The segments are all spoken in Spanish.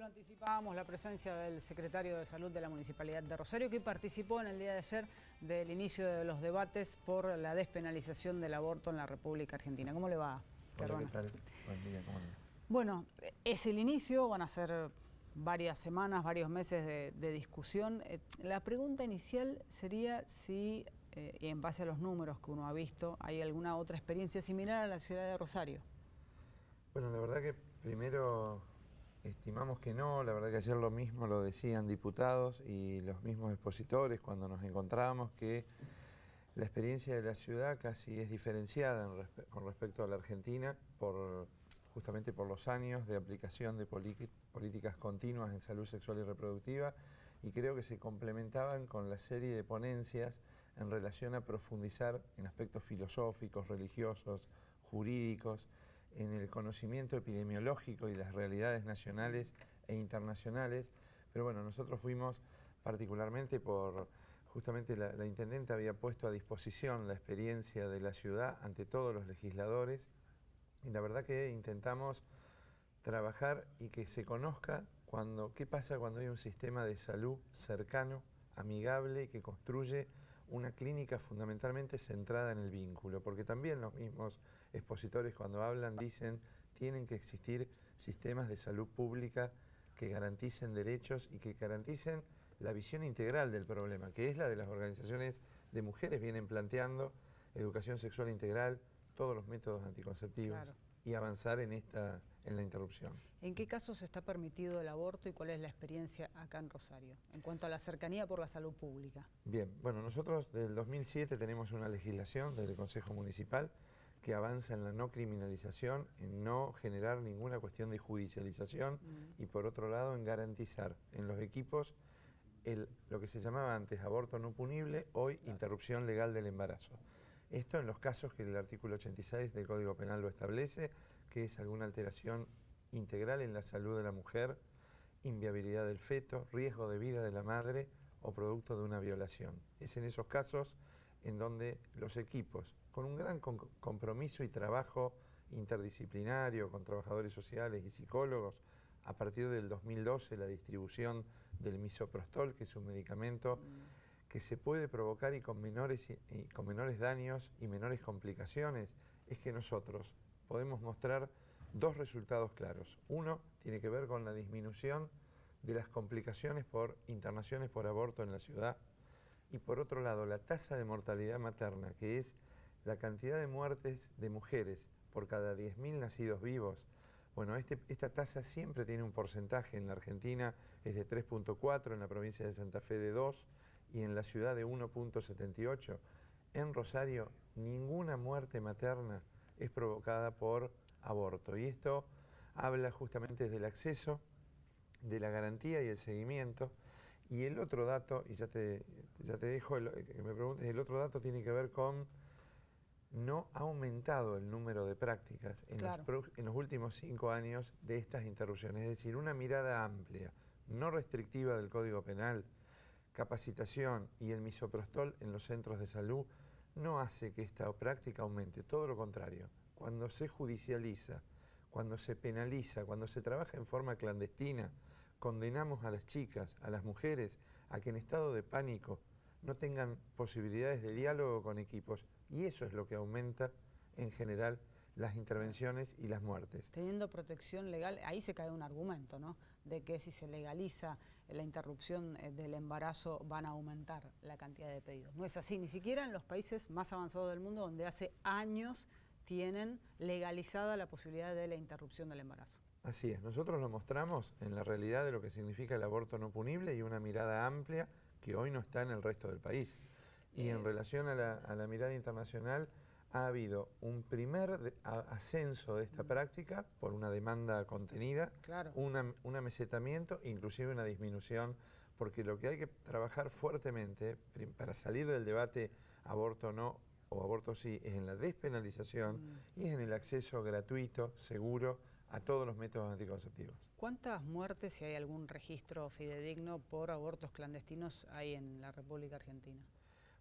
lo anticipábamos, la presencia del secretario de Salud de la Municipalidad de Rosario, que participó en el día de ayer del inicio de los debates por la despenalización del aborto en la República Argentina. ¿Cómo le va? Hola, ¿qué tal? Buen día, ¿cómo anda? Bueno, es el inicio, van a ser varias semanas, varios meses de discusión. La pregunta inicial sería si, y en base a los números que uno ha visto, hay alguna otra experiencia similar a la ciudad de Rosario. Bueno, la verdad que primero estimamos que no, la verdad que ayer lo mismo lo decían diputados y los mismos expositores cuando nos encontrábamos, que la experiencia de la ciudad casi es diferenciada con respecto a la Argentina, justamente por los años de aplicación de políticas continuas en salud sexual y reproductiva, y creo que se complementaban con la serie de ponencias en relación a profundizar en aspectos filosóficos, religiosos, jurídicos, en el conocimiento epidemiológico y las realidades nacionales e internacionales. Pero bueno, nosotros fuimos particularmente justamente la intendenta había puesto a disposición la experiencia de la ciudad ante todos los legisladores, y la verdad que intentamos trabajar y que se conozca qué pasa cuando hay un sistema de salud cercano, amigable, y que construye una clínica fundamentalmente centrada en el vínculo, porque también los mismos expositores cuando hablan dicen tienen que existir sistemas de salud pública que garanticen derechos y que garanticen la visión integral del problema, que es la de las organizaciones de mujeres, vienen planteando educación sexual integral, todos los métodos anticonceptivos. Claro. Y avanzar en la interrupción. ¿En qué casos está permitido el aborto y cuál es la experiencia acá en Rosario en cuanto a la cercanía por la salud pública? Bien, bueno, nosotros desde el 2007 tenemos una legislación del Consejo Municipal que avanza en la no criminalización, en no generar ninguna cuestión de judicialización y por otro lado en garantizar en los equipos lo que se llamaba antes aborto no punible, hoy interrupción legal del embarazo. Esto en los casos que el artículo 86 del Código Penal lo establece, que es alguna alteración integral en la salud de la mujer, inviabilidad del feto, riesgo de vida de la madre o producto de una violación. Es en esos casos en donde los equipos, con un gran compromiso y trabajo interdisciplinario con trabajadores sociales y psicólogos, a partir del 2012 la distribución del misoprostol, que es un medicamento que se puede provocar y con menores daños y menores complicaciones, es que nosotros podemos mostrar dos resultados claros. Uno tiene que ver con la disminución de las complicaciones por internaciones por aborto en la ciudad, y por otro lado la tasa de mortalidad materna, que es la cantidad de muertes de mujeres por cada 10.000 nacidos vivos. Bueno, esta tasa siempre tiene un porcentaje, en la Argentina es de 3.4, en la provincia de Santa Fe de 2 y en la ciudad de 1.78. En Rosario ninguna muerte materna es provocada por aborto, y esto habla justamente del acceso, de la garantía y el seguimiento. Y el otro dato, y ya te dejo que me preguntes, el otro dato tiene que ver con no ha aumentado el número de prácticas en los últimos 5 años de estas interrupciones. Es decir, una mirada amplia, no restrictiva del Código Penal, capacitación y el misoprostol en los centros de salud no hace que esta práctica aumente, todo lo contrario. Cuando se judicializa, cuando se penaliza, cuando se trabaja en forma clandestina, condenamos a las chicas, a las mujeres, a que en estado de pánico no tengan posibilidades de diálogo con equipos, y eso es lo que aumenta en general las intervenciones y las muertes. Teniendo protección legal, ahí se cae un argumento, ¿no?, de que si se legaliza la interrupción del embarazo van a aumentar la cantidad de pedidos. No es así, ni siquiera en los países más avanzados del mundo, donde hace años tienen legalizada la posibilidad de la interrupción del embarazo. Así es, nosotros lo mostramos en la realidad de lo que significa el aborto no punible y una mirada amplia que hoy no está en el resto del país. Y en relación a la mirada internacional, ha habido un primer ascenso de esta práctica por una demanda contenida, un amesetamiento, inclusive una disminución, porque lo que hay que trabajar fuertemente para salir del debate aborto no o aborto sí es en la despenalización y es en el acceso gratuito, seguro, a todos los métodos anticonceptivos. ¿Cuántas muertes, si hay algún registro fidedigno, por abortos clandestinos hay en la República Argentina?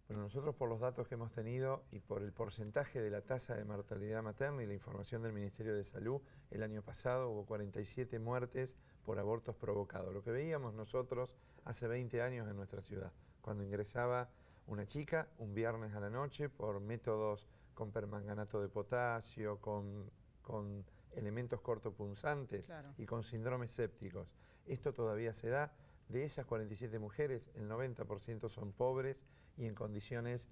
Bueno, nosotros por los datos que hemos tenido y por el porcentaje de la tasa de mortalidad materna y la información del Ministerio de Salud, el año pasado hubo 47 muertes por abortos provocados. Lo que veíamos nosotros hace 20 años en nuestra ciudad, cuando ingresaba una chica un viernes a la noche por métodos con permanganato de potasio, con elementos cortopunzantes, claro, y con síndromes sépticos. Esto todavía se da. De esas 47 mujeres, el 90% son pobres y en condiciones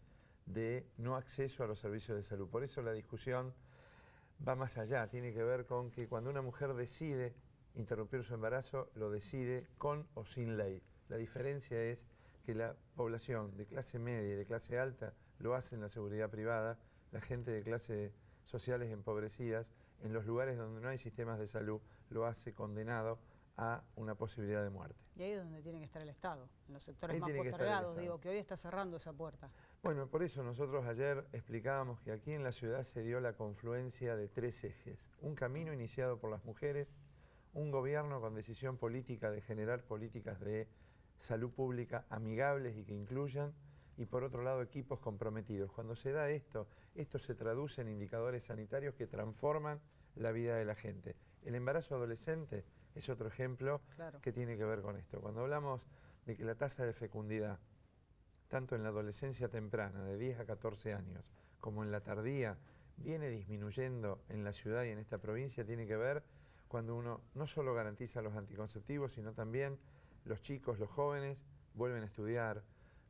de no acceso a los servicios de salud. Por eso la discusión va más allá, tiene que ver con que cuando una mujer decide interrumpir su embarazo, lo decide con o sin ley. La diferencia es que la población de clase media y de clase alta lo hace en la seguridad privada, la gente de clases sociales empobrecidas, en los lugares donde no hay sistemas de salud, lo hace condenado a una posibilidad de muerte. Y ahí es donde tiene que estar el Estado, en los sectores más postergados, digo, que hoy está cerrando esa puerta. Bueno, por eso nosotros ayer explicábamos que aquí en la ciudad se dio la confluencia de 3 ejes. Un camino iniciado por las mujeres, un gobierno con decisión política de generar políticas de salud pública amigables y que incluyan, y por otro lado equipos comprometidos. Cuando se da esto se traduce en indicadores sanitarios que transforman la vida de la gente. El embarazo adolescente es otro ejemplo, claro, que tiene que ver con esto. Cuando hablamos de que la tasa de fecundidad, tanto en la adolescencia temprana, de 10 a 14 años, como en la tardía, viene disminuyendo en la ciudad y en esta provincia, tiene que ver cuando uno no solo garantiza los anticonceptivos, sino también los chicos, los jóvenes, vuelven a estudiar,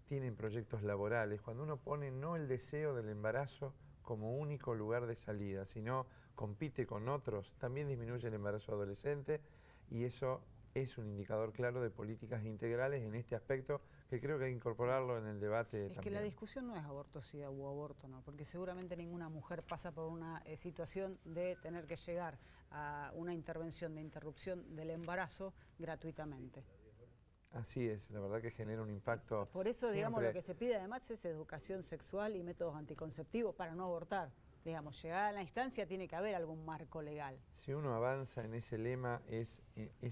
tienen proyectos laborales, cuando uno pone no el deseo del embarazo como único lugar de salida, sino compite con otros, también disminuye el embarazo adolescente, y eso es un indicador claro de políticas integrales en este aspecto que creo que hay que incorporarlo en el debate también. Es que la discusión no es aborto sí o aborto no, porque seguramente ninguna mujer pasa por una situación de tener que llegar a una intervención de interrupción del embarazo gratuitamente. Así es, la verdad que genera un impacto. Por eso, digamos, lo que se pide además es educación sexual y métodos anticonceptivos para no abortar. Digamos, llegada a la instancia tiene que haber algún marco legal. Si uno avanza en ese lema, es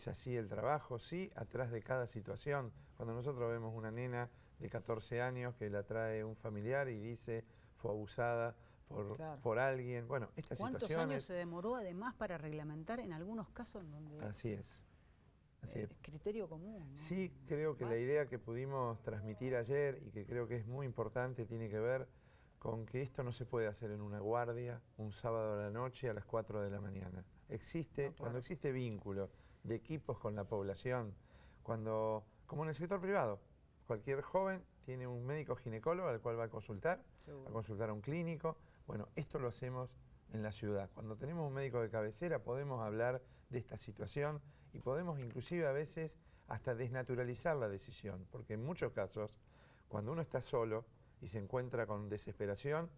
así el trabajo, sí, atrás de cada situación. Cuando nosotros vemos una nena de 14 años que la trae un familiar y dice fue abusada por alguien, bueno, estas situaciones... ¿Cuántos años se demoró además para reglamentar en algunos casos donde... Así es. Así es. Criterio común, ¿no? Sí, creo que la idea que pudimos transmitir ayer y que creo que es muy importante tiene que ver con que esto no se puede hacer en una guardia, un sábado a la noche a las 4 de la mañana. Cuando existe vínculo de equipos con la población, como en el sector privado, cualquier joven tiene un médico ginecólogo al cual va a consultar a un clínico. Bueno, esto lo hacemos en la ciudad. Cuando tenemos un médico de cabecera podemos hablar de esta situación y podemos inclusive a veces hasta desnaturalizar la decisión, porque en muchos casos, cuando uno está solo y se encuentra con desesperación,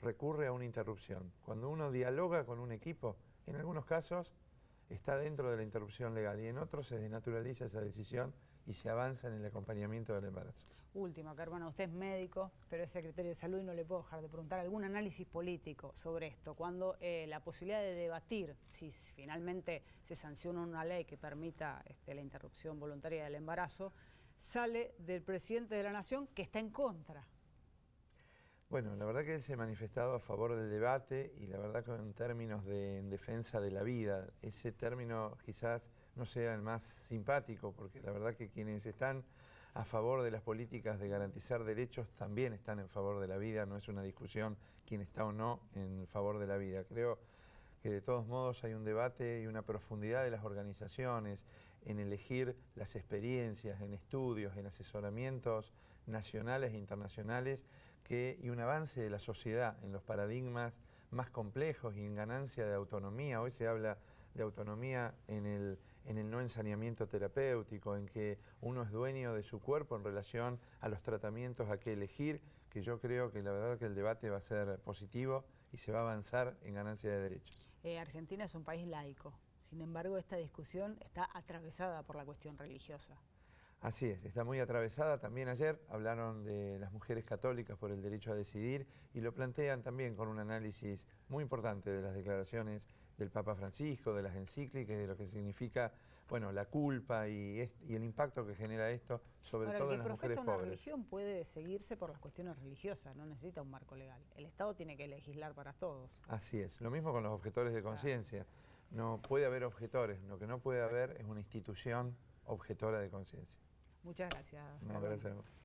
recurre a una interrupción. Cuando uno dialoga con un equipo, en algunos casos está dentro de la interrupción legal y en otros se desnaturaliza esa decisión y se avanza en el acompañamiento del embarazo. Última, Carvana, usted es médico, pero es secretario de Salud y no le puedo dejar de preguntar algún análisis político sobre esto. Cuando la posibilidad de debatir si finalmente se sanciona una ley que permita la interrupción voluntaria del embarazo, sale del presidente de la Nación que está en contra. Bueno, la verdad que él se ha manifestado a favor del debate y la verdad que en términos de en defensa de la vida, ese término quizás no sea el más simpático, porque la verdad que quienes están a favor de las políticas de garantizar derechos también están en favor de la vida, no es una discusión quién está o no en favor de la vida. Creo que de todos modos hay un debate y una profundidad de las organizaciones en elegir las experiencias, en estudios, en asesoramientos nacionales e internacionales y un avance de la sociedad en los paradigmas más complejos y en ganancia de autonomía. Hoy se habla de autonomía en el no ensañamiento terapéutico, en que uno es dueño de su cuerpo en relación a los tratamientos a que elegir, que yo creo que la verdad que el debate va a ser positivo y se va a avanzar en ganancia de derechos. Argentina es un país laico, sin embargo esta discusión está atravesada por la cuestión religiosa. Así es, está muy atravesada. También ayer hablaron de las mujeres católicas por el derecho a decidir y lo plantean también con un análisis muy importante de las declaraciones del Papa Francisco, de las encíclicas, de lo que significa, bueno, la culpa y el impacto que genera esto, sobre todo en las mujeres pobres. Una religión puede seguirse por las cuestiones religiosas, no necesita un marco legal. El Estado tiene que legislar para todos. Así es, lo mismo con los objetores de conciencia. No puede haber objetores, lo que no puede haber es una institución objetora de conciencia. Muchas gracias. No, gracias a vos.